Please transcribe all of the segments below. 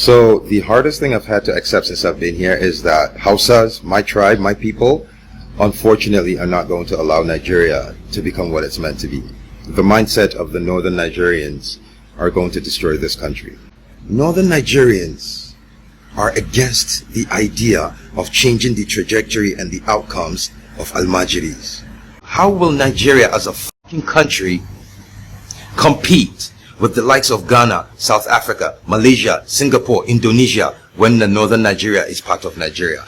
So the hardest thing I've had to accept since I've been here is that Hausas, my tribe, my people, unfortunately are not going to allow Nigeria to become what it's meant to be. The mindset of the northern Nigerians are going to destroy this country. Northern Nigerians are against the idea of changing the trajectory and the outcomes of Almajiris. How will Nigeria as a fucking country compete with the likes of Ghana, South Africa, Malaysia, Singapore, Indonesia, when the northern Nigeria is part of Nigeria?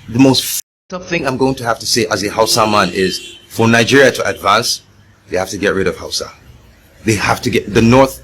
The most fucked up thing I'm going to have to say as a Hausa man is, for Nigeria to advance, they have to get rid of Hausa. They have to get the north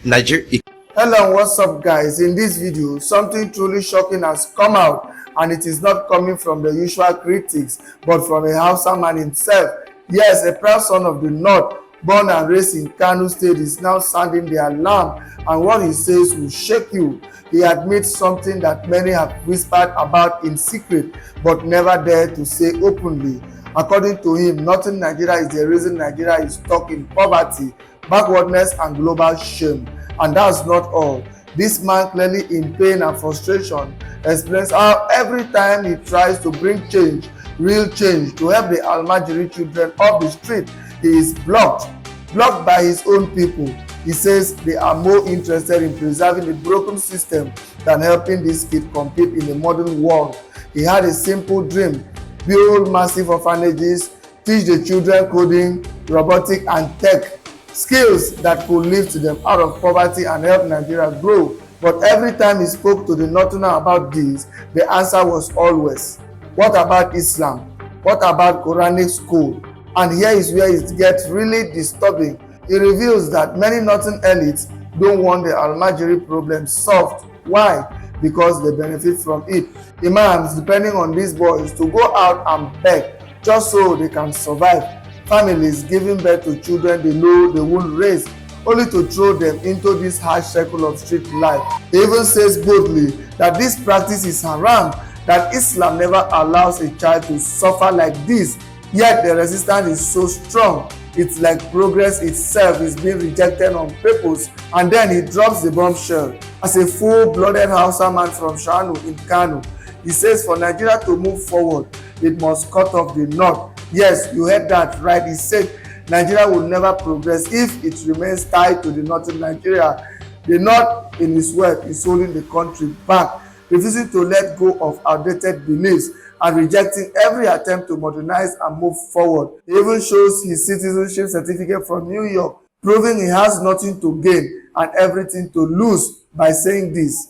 Nigeria. Hello, what's up guys? In this video, something truly shocking has come out, and it is not coming from the usual critics, but from a Hausa man himself. Yes, a proud son of the north, born and raised in Kano State, is now sounding the alarm, and what he says will shake you. He admits something that many have whispered about in secret, but never dared to say openly. According to him, Northern Nigeria is the reason Nigeria is stuck in poverty, backwardness, and global shame. And that's not all. This man, clearly in pain and frustration, explains how every time he tries to bring change, real change, to help the Almajiri children off the street, he is blocked by his own people. He says they are more interested in preserving the broken system than helping this kid compete in the modern world. He had a simple dream: build massive orphanages, teach the children coding, robotics, and tech skills that could lift them out of poverty and help Nigeria grow. But every time he spoke to the Northerner about this, the answer was always, what about Islam? What about Quranic school? And here is where it gets really disturbing. He reveals that many Northern elites don't want the Almajiri problem solved. Why? Because they benefit from it. Imams depending on these boys to go out and beg just so they can survive. Families giving birth to children they know they won't raise, only to throw them into this harsh circle of street life. He even says boldly that this practice is haram, that Islam never allows a child to suffer like this, yet the resistance is so strong. It's like progress itself is being rejected on purpose. And then he drops the bombshell. As a full-blooded Hausa man from Shanu in Kano, he says for Nigeria to move forward, it must cut off the north. Yes, you heard that right. He said Nigeria will never progress if it remains tied to the northern Nigeria. The north, in his word, is holding the country back, refusing to let go of outdated beliefs and rejecting every attempt to modernize and move forward. He even shows his citizenship certificate from New York, proving he has nothing to gain and everything to lose by saying this.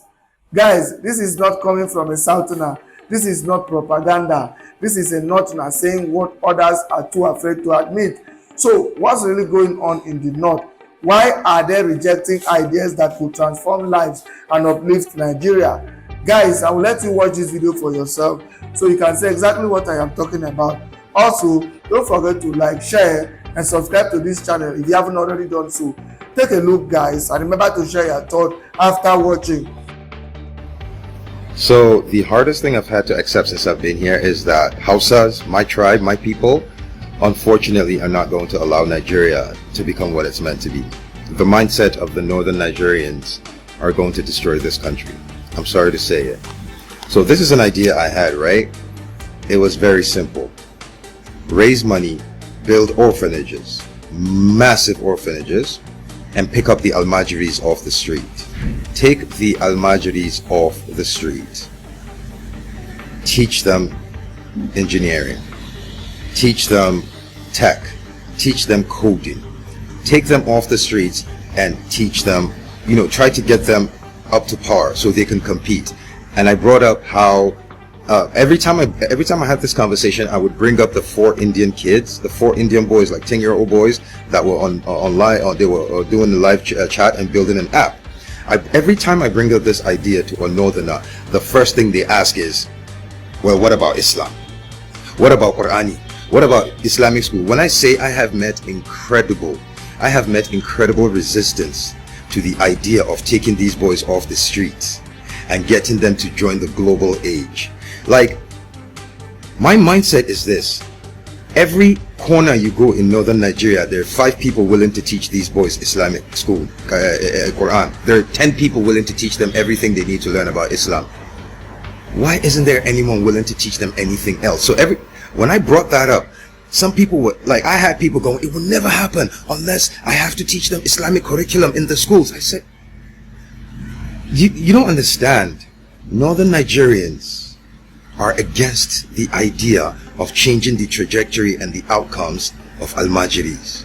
Guys, this is not coming from a Southerner. This is not propaganda. This is a Northerner saying what others are too afraid to admit. So what's really going on in the north? Why are they rejecting ideas that could transform lives and uplift Nigeria? Guys, I will let you watch this video for yourself so you can see exactly what I am talking about. Also, don't forget to like, share, and subscribe to this channel if you haven't already done so. Take a look, guys, and remember to share your thoughts after watching. So the hardest thing I've had to accept since I've been here is that Hausas, my tribe, my people, unfortunately are not going to allow Nigeria to become what it's meant to be. The mindset of the northern Nigerians are going to destroy this country. I'm sorry to say it. So this is an idea I had, right? It was very simple. Raise money, build orphanages, massive orphanages, and pick up the Almajiris off the street. Take the Almajiris off the street. Teach them engineering. Teach them tech. Teach them coding. Take them off the streets and teach them, try to get them up to par so they can compete. And I brought up how every time I had this conversation, I would bring up the 4 Indian kids, the 4 Indian boys, like 10-year-old boys that were online, they were doing the live chat and building an app. Every time I bring up this idea to a northerner, the first thing they ask is, well, what about Islam? What about Qurani? What about Islamic school? When I say I have met incredible resistance to the idea of taking these boys off the streets and getting them to join the global age. Like, my mindset is this: Every corner you go in northern Nigeria, there are 5 people willing to teach these boys Islamic school, Quran. There are 10 people willing to teach them everything they need to learn about Islam. Why isn't there anyone willing to teach them anything else? So when I brought that up, some people were like, I had people going, it will never happen unless I have to teach them Islamic curriculum in the schools. I said, you don't understand. Northern Nigerians are against the idea of changing the trajectory and the outcomes of Almajiris.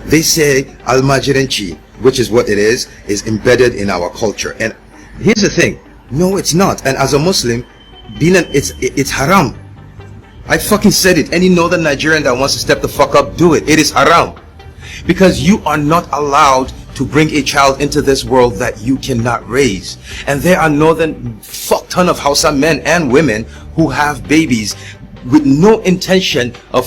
They say Almajiranchi, which is what it is embedded in our culture. And here's the thing, no, it's not. And as a Muslim, it's haram. I fucking said it. Any northern Nigerian that wants to step the fuck up, do it. It is haram. Because you are not allowed to bring a child into this world that you cannot raise. And there are northern fuck ton of Hausa men and women who have babies with no intention of,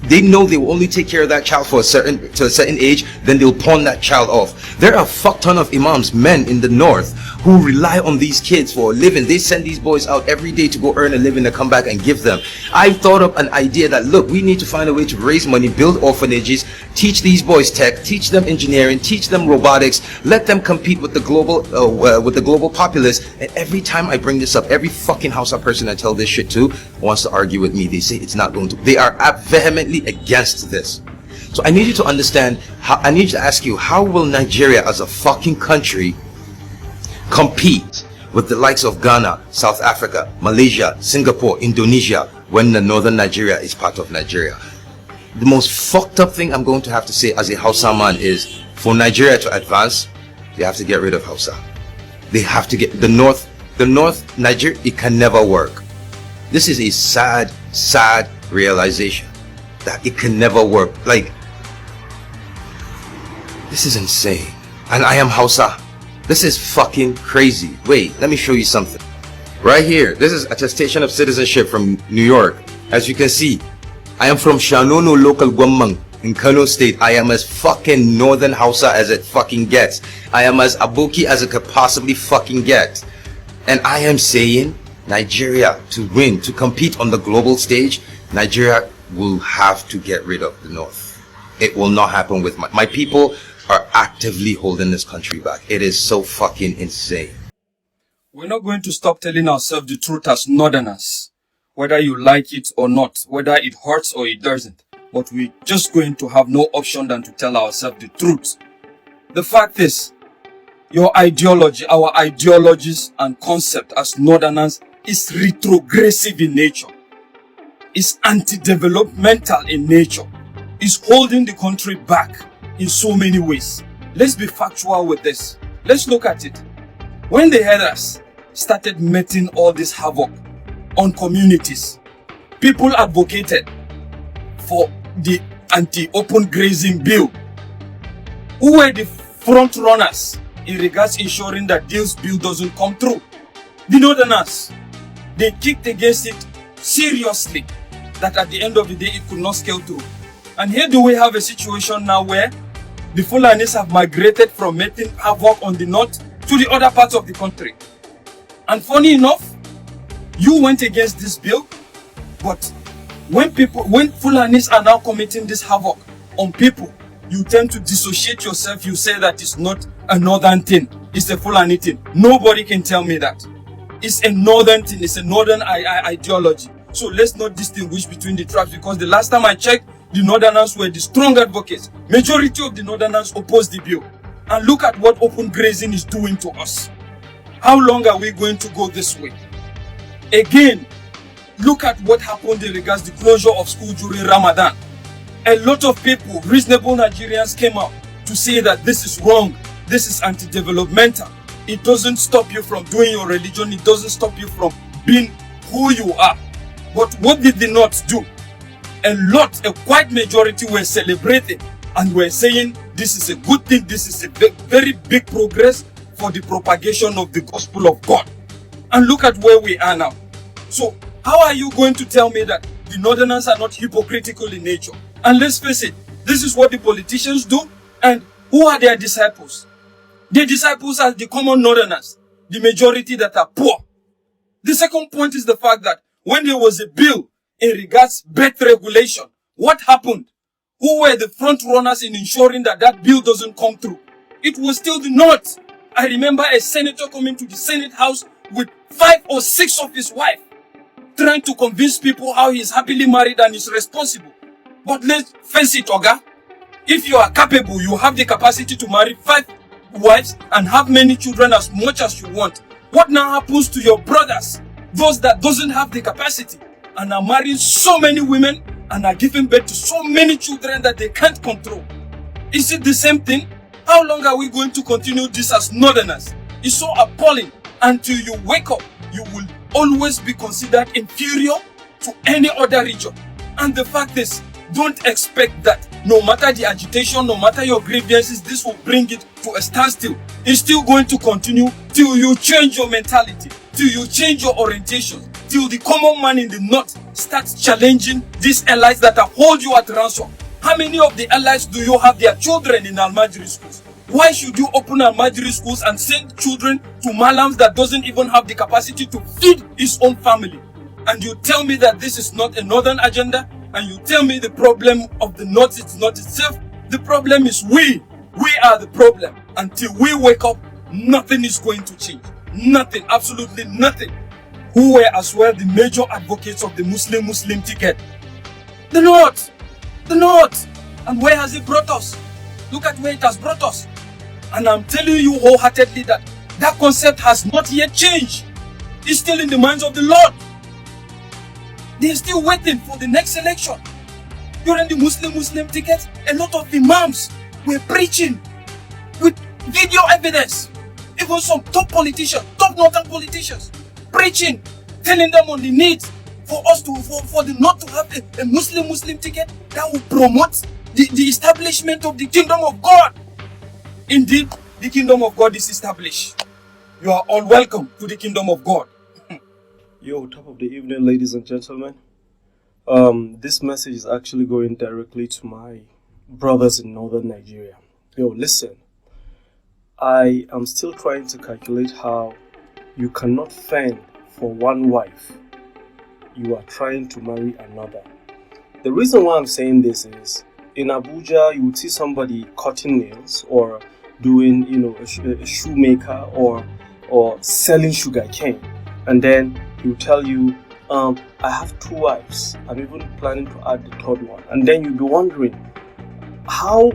they know they will only take care of that child to a certain age, then they'll pawn that child off. There are a fuck ton of imams, men in the north, who rely on these kids for a living. They send these boys out every day to go earn a living to come back and give them. I thought of an idea that, look, we need to find a way to raise money, build orphanages, teach these boys tech, teach them engineering, teach them robotics, let them compete with the global populace. And every time I bring this up, every fucking Hausa person I tell this shit to wants to argue with me. They say it's not going to. They are vehemently against this. So I need you to understand, I need to ask you, how will Nigeria as a fucking country compete with the likes of Ghana, South Africa, Malaysia, Singapore, Indonesia, when the northern Nigeria is part of Nigeria? The most fucked up thing I'm going to have to say as a Hausa man is, for Nigeria to advance, they have to get rid of Hausa. They have to get the north Nigeria, it can never work. This is a sad realization that it can never work. Like, this is insane. And I am Hausa. This is fucking crazy. Wait, let me show you something. Right here, this is attestation of citizenship from New York. As you can see, I am from Shanono local Gwamang in Kano State. I am as fucking northern Hausa as it fucking gets. I am as Aboki as it could possibly fucking get. And I am saying, Nigeria, to win, to compete on the global stage, Nigeria will have to get rid of the north. It will not happen with my people are actively holding this country back. It is so fucking insane. We're not going to stop telling ourselves the truth as northerners, whether you like it or not, whether it hurts or it doesn't. But we're just going to have no option than to tell ourselves the truth. The fact is, your ideology, our ideologies and concept as northerners is retrogressive in nature. It's anti-developmental in nature. It's holding the country back in so many ways. Let's be factual with this. Let's look at it. When the headers started making all this havoc on communities, people advocated for the anti-open grazing bill. Who were the front runners in regards ensuring that this bill doesn't come through? The northerners. They kicked against it seriously, that at the end of the day it could not scale through. And here do we have a situation now where the Fulanis have migrated from making havoc on the north to the other parts of the country. And funny enough, you went against this bill, but when Fulanis are now committing this havoc on people, you tend to dissociate yourself. You say that it's not a northern thing, it's a Fulani thing. Nobody can tell me that. It's a northern thing, it's a northern ideology. So let's not distinguish between the tribes, because the last time I checked, the northerners were the strong advocates. Majority of the northerners opposed the bill. And look at what open grazing is doing to us. How long are we going to go this way? Again, look at what happened in regards to the closure of school during Ramadan. A lot of people, reasonable Nigerians, came out to say that this is wrong, this is anti-developmental. It doesn't stop you from doing your religion, it doesn't stop you from being who you are. But what did the North do? A quite majority were celebrating and were saying this is a good thing, this is a very big progress for the propagation of the gospel of God. And look at where we are now. So how are you going to tell me that the northerners are not hypocritical in nature? And let's face it, this is what the politicians do. And who are their disciples? Their disciples are the common northerners, the majority that are poor. The second point is the fact that when there was a bill in regards birth regulation? What happened? Who were the front runners in ensuring that that bill doesn't come through? It was still the North. I remember a senator coming to the Senate House with 5 or 6 of his wife, trying to convince people how he is happily married and is responsible. But let's face it, Oga. If you are capable, you have the capacity to marry 5 wives and have many children as much as you want. What now happens to your brothers? Those that doesn't have the capacity and are marrying so many women and are giving birth to so many children that they can't control. Is it the same thing? How long are we going to continue this as Northerners? It's so appalling. Until you wake up, you will always be considered inferior to any other region. And the fact is, don't expect that no matter the agitation, no matter your grievances, this will bring it to a standstill. It's still going to continue till you change your mentality, till you change your orientation, till the common man in the North starts challenging these allies that have hold you at ransom. How many of the allies do you have their children in Almajiri schools? Why should you open Almajiri schools and send children to Malams that doesn't even have the capacity to feed his own family? And you tell me that this is not a Northern agenda? And you tell me the problem of the North is not itself? The problem is we. We are the problem. Until we wake up, nothing is going to change. Nothing, absolutely nothing. Who were as well the major advocates of the Muslim ticket? The North. The North. And where has it brought us? Look at where it has brought us. And I'm telling you wholeheartedly that that concept has not yet changed. It's still in the minds of the Lord. They're still waiting for the next election. During the Muslim ticket, a lot of imams were preaching with video evidence. Even some top politicians, top northern politicians, preaching, telling them on the need for us to, for the North to have a Muslim ticket that will promote the establishment of the kingdom of God. Indeed, the kingdom of God is established. You are all welcome to the kingdom of God. Yo, top of the evening, ladies and gentlemen. This message is actually going directly to my brothers in northern Nigeria. Yo, listen. I am still trying to calculate how you cannot fend for one wife. You are trying to marry another. The reason why I'm saying this is, in Abuja, you would see somebody cutting nails or doing, a shoemaker or selling sugar cane, and then he'll tell you, I have 2 wives. I'm even planning to add the 3rd one. And then you'll be wondering, how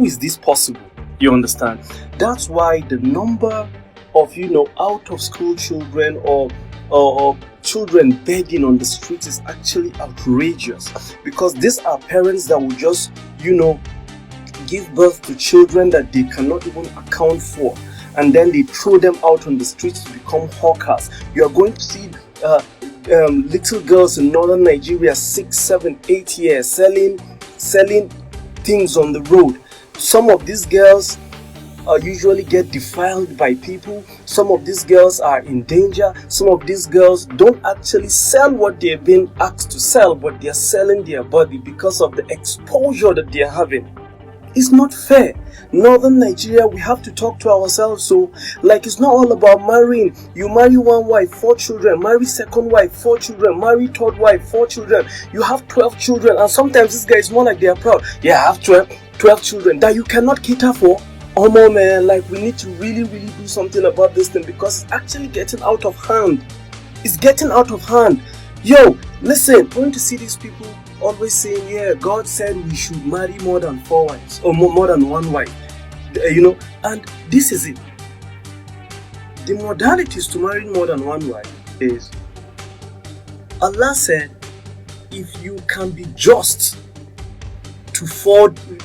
is this possible? You understand? That's why the number of, out of school children or children begging on the streets is actually outrageous. Because these are parents that will just, give birth to children that they cannot even account for. And then they throw them out on the streets to become hawkers. You are going to see little girls in northern Nigeria, 6, 7, 8 years, selling things on the road. Some of these girls usually get defiled by people. Some of these girls are in danger. Some of these girls don't actually sell what they've been asked to sell, but they're selling their body because of the exposure that they're having. It's not fair. Northern Nigeria, we have to talk to ourselves. So, it's not all about marrying. You marry 1 wife, 4 children. Marry 2nd wife, 4 children. Marry 3rd wife, 4 children. You have 12 children. And sometimes this guy is more like they are proud. Yeah, I have 12 children that you cannot cater for. Oh man, we need to really, really do something about this thing, because it's actually getting out of hand. It's getting out of hand. Yo, listen, going to see these people always saying, yeah, God said we should marry more than 4 wives or more than 1 wife, and this is it. The modalities to marry more than 1 wife is, Allah said, if you can be just to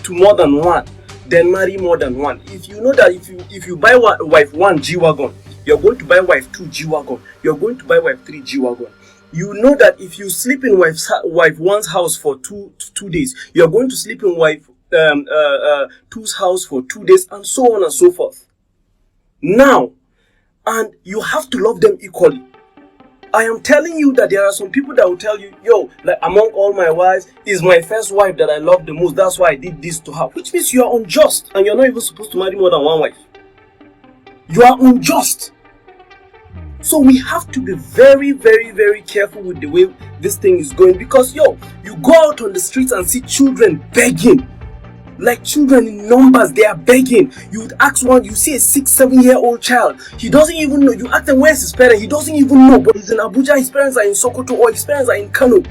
more than 1, then marry more than 1. If you know that if you buy wife 1 G-Wagon, you're going to buy wife 2 G-Wagon, you're going to buy wife 3 G-Wagon. You know that if you sleep in wife 1's house for 2 days, you're going to sleep in wife 2's house for 2 days, and so on and so forth. Now, and you have to love them equally. I am telling you that there are some people that will tell you, yo, among all my wives, is my first wife that I love the most. That's why I did this to her. Which means you are unjust, and you're not even supposed to marry more than 1 wife. You are unjust. So we have to be very, very, very careful with the way this thing is going, because you go out on the streets and see children begging. Like children in numbers, they are begging. You would ask one, you see a 6-7-year-old child, he doesn't even know. You ask him where's his parents, he doesn't even know, but he's in Abuja, his parents are in Sokoto, or his parents are in Kano.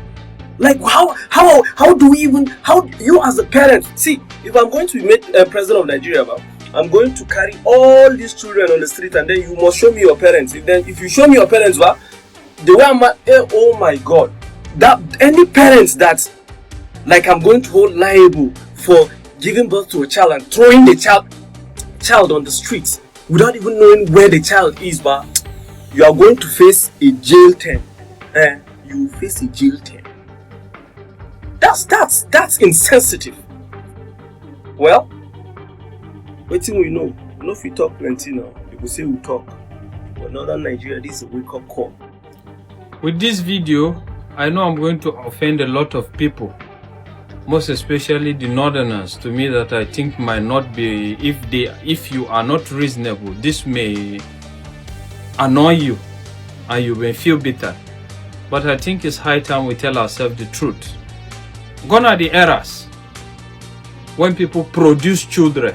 Like how do we even, how you as a parent, see, if I'm going to be made president of Nigeria, I'm going to carry all these children on the street, and then you must show me your parents. If you show me your parents, the way oh my God, that any parents that, like, I'm going to hold liable for giving birth to a child and throwing the child on the streets without even knowing where the child is, you are going to face a jail term. You will face a jail term. That's insensitive. Well, waiting we know. No, if we talk plenty now, people say we talk. But Northern Nigeria, this is a wake-up call. With this video, I know I'm going to offend a lot of people, most especially the Northerners, to me, that I think might not be, if you are not reasonable, this may annoy you and you may feel bitter. But I think it's high time we tell ourselves the truth. Gone are the eras when people produce children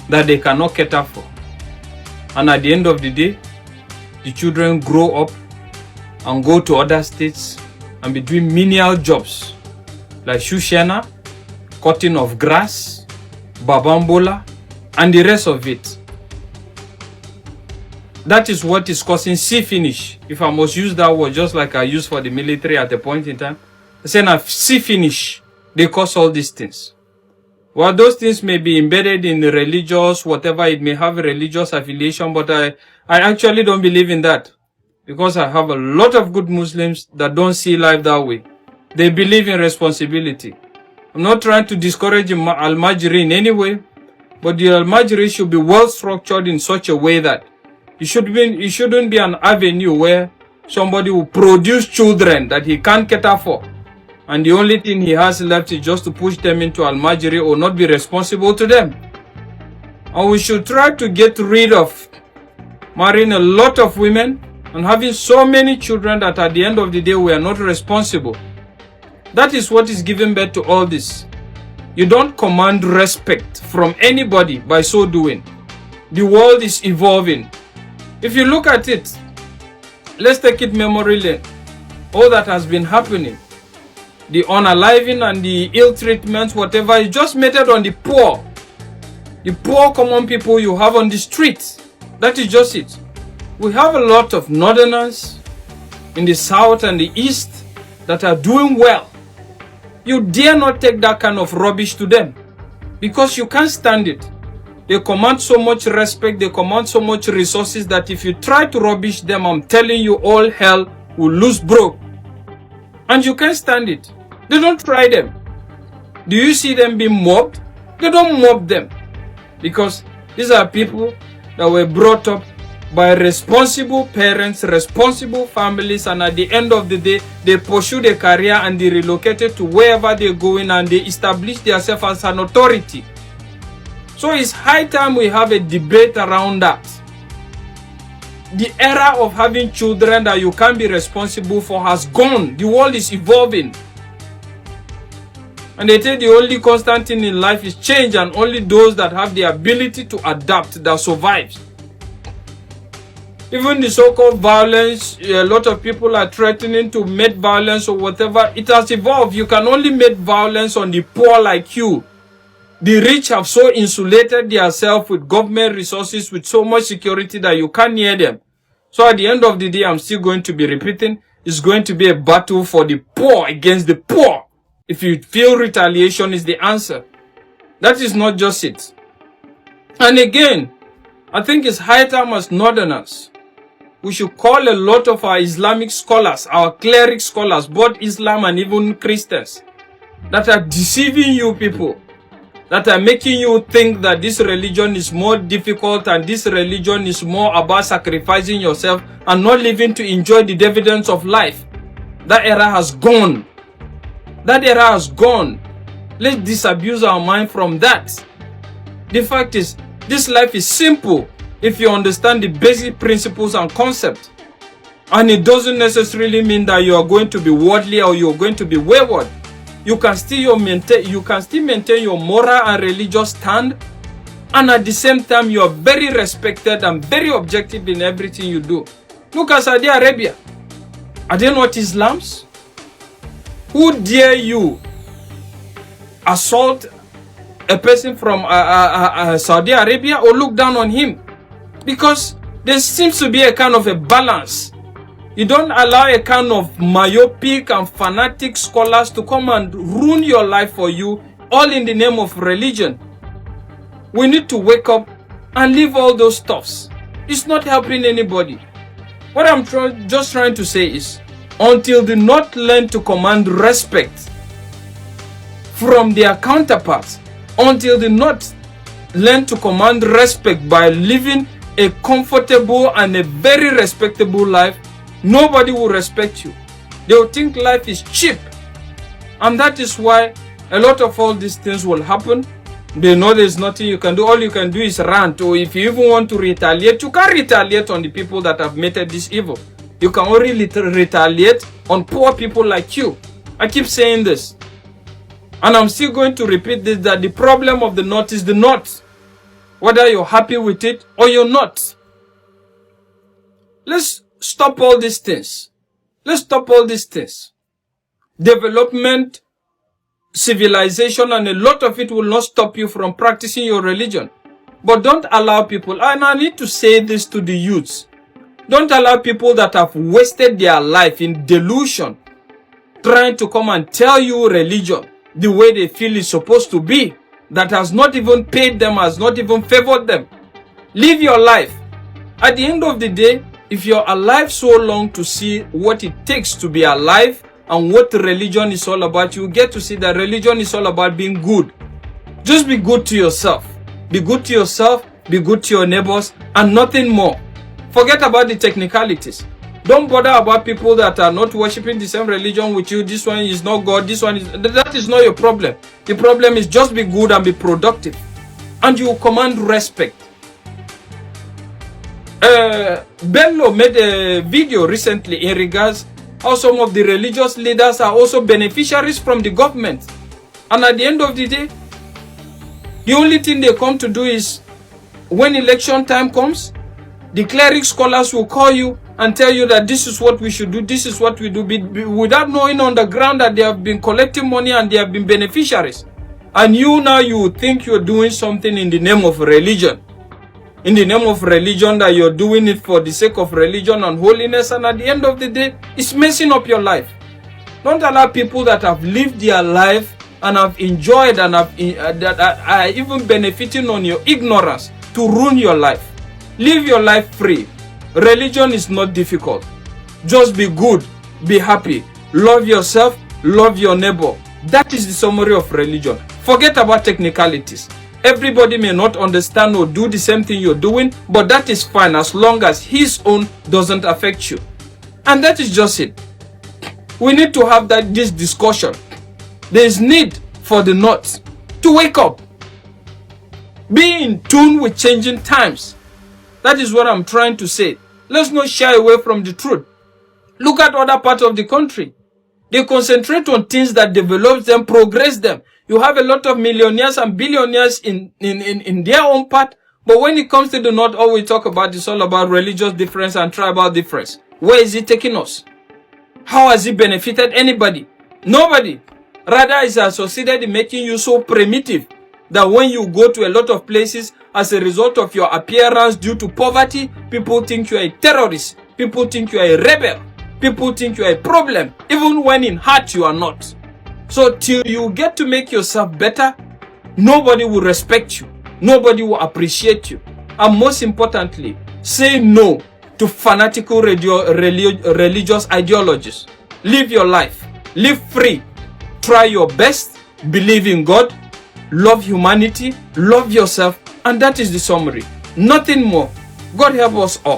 that they cannot cater for, and at the end of the day, the children grow up and go to other states and be doing menial jobs like shoeshana, cutting of grass, babambola, and the rest of it. That is what is causing sea finish, if I must use that word, just like I used for the military at a point in time. Saying a sea finish, they cause all these things. Well, those things may be embedded in the religious, whatever, it may have a religious affiliation, but I actually don't believe in that, because I have a lot of good Muslims that don't see life that way. They believe in responsibility. I'm not trying to discourage Al-Majri in any way, but the Al-Majri should be well structured in such a way that it shouldn't be an avenue where somebody will produce children that he can't cater for, and the only thing he has left is just to push them into Al-Majri or not be responsible to them. And we should try to get rid of marrying a lot of women and having so many children that at the end of the day we are not responsible. That is what is giving birth to all this. You don't command respect from anybody by so doing. The world is evolving. If you look at it, let's take it memory lane. All that has been happening, the unaliving and the ill treatment, whatever, is just meted on the poor common people you have on the street. That is just it. We have a lot of Northerners in the south and the east that are doing well. You dare not take that kind of rubbish to them, because you can't stand it. They command so much respect, they command so much resources that if you try to rubbish them, I'm telling you, all hell will lose broke. And you can't stand it. They don't try them. Do you see them being mobbed? They don't mob them, because these are people that were brought up by responsible parents, responsible families, and at the end of the day, they pursue their career and they relocated to wherever they're going and they establish themselves as an authority. So it's high time we have a debate around that. The era of having children that you can't be responsible for has gone. The world is evolving. And they say the only constant thing in life is change, and only those that have the ability to adapt that survives. Even the so-called violence, a lot of people are threatening to make violence or whatever. It has evolved. You can only make violence on the poor like you. The rich have so insulated themselves with government resources, with so much security, that you can't near them. So at the end of the day, I'm still going to be repeating, it's going to be a battle for the poor against the poor. If you feel retaliation is the answer, that is not just it. And again, I think it's high time as Northerners, we should call a lot of our Islamic scholars, our cleric scholars, both Islam and even Christians, that are deceiving you people, that are making you think that this religion is more difficult and this religion is more about sacrificing yourself and not living to enjoy the dividends of life. That era has gone. That era has gone. Let's disabuse our mind from that. The fact is, this life is simple if you understand the basic principles and concepts. And it doesn't necessarily mean that you are going to be worldly or you're going to be wayward. You can still maintain your moral and religious stand, and at the same time you are very respected and very objective in everything you do. Look at Saudi Arabia. Are they not Islams? Who dare you assault a person from Saudi Arabia or look down on him? Because there seems to be a kind of a balance. You don't allow a kind of myopic and fanatic scholars to come and ruin your life for you, all in the name of religion. We need to wake up and leave all those stuffs. It's not helping anybody. What I'm just trying to say is, until they not learn to command respect from their counterparts, until they not learn to command respect by living a comfortable and a very respectable life, nobody will respect you. They will think life is cheap. And that is why a lot of all these things will happen. They know there's nothing you can do. All you can do is rant. Or if you even want to retaliate, you can't retaliate on the people that have committed this evil. You can only retaliate on poor people like you. I keep saying this. And I'm still going to repeat this, that the problem of the North is the North. Whether you're happy with it or you're not. Let's stop all these things. Let's stop all these things. Development, civilization, and a lot of it will not stop you from practicing your religion. But don't allow people, and I need to say this to the youths, don't allow people that have wasted their life in delusion trying to come and tell you religion the way they feel is supposed to be, that has not even paid them, has not even favored them. Live your life. At the end of the day, if you're alive so long to see what it takes to be alive and what religion is all about, you get to see that religion is all about being good. Just be good to yourself. Be good to yourself, be good to your neighbors, and nothing more. Forget about the technicalities. Don't bother about people that are not worshiping the same religion with you. This one is not God, this one is... That is not your problem. The problem is just be good and be productive. And you command respect. Bello made a video recently in regards how some of the religious leaders are also beneficiaries from the government. And at the end of the day, the only thing they come to do is, when election time comes, the cleric scholars will call you and tell you that this is what we should do, this is what we do, without knowing on the ground that they have been collecting money and they have been beneficiaries. And you now, you think you're doing something in the name of religion. In the name of religion, that you're doing it for the sake of religion and holiness, and at the end of the day, it's messing up your life. Don't allow people that have lived their life and have enjoyed and that are even benefiting on your ignorance to ruin your life. Live your life free. Religion is not difficult. Just be good, be happy, love yourself, love your neighbor. That is the summary of religion. Forget about technicalities. Everybody may not understand or do the same thing you're doing, but that is fine as long as his own doesn't affect you. And that is just it. We need to have this discussion. There is need for the North to wake up. Be in tune with changing times. That is what I'm trying to say. Let's not shy away from the truth. Look at other parts of the country. They concentrate on things that develop them, progress them. You have a lot of millionaires and billionaires in their own part. But when it comes to the North, all we talk about is all about religious difference and tribal difference. Where is it taking us? How has it benefited anybody? Nobody. Rather, it has succeeded in making you so primitive that when you go to a lot of places, as a result of your appearance due to poverty, people think you are a terrorist. People think you are a rebel. People think you are a problem. Even when in heart you are not. So till you get to make yourself better, nobody will respect you. Nobody will appreciate you. And most importantly, say no to fanatical religious ideologies. Live your life. Live free. Try your best. Believe in God. Love humanity. Love yourself. And that is the summary. Nothing more. God help us all.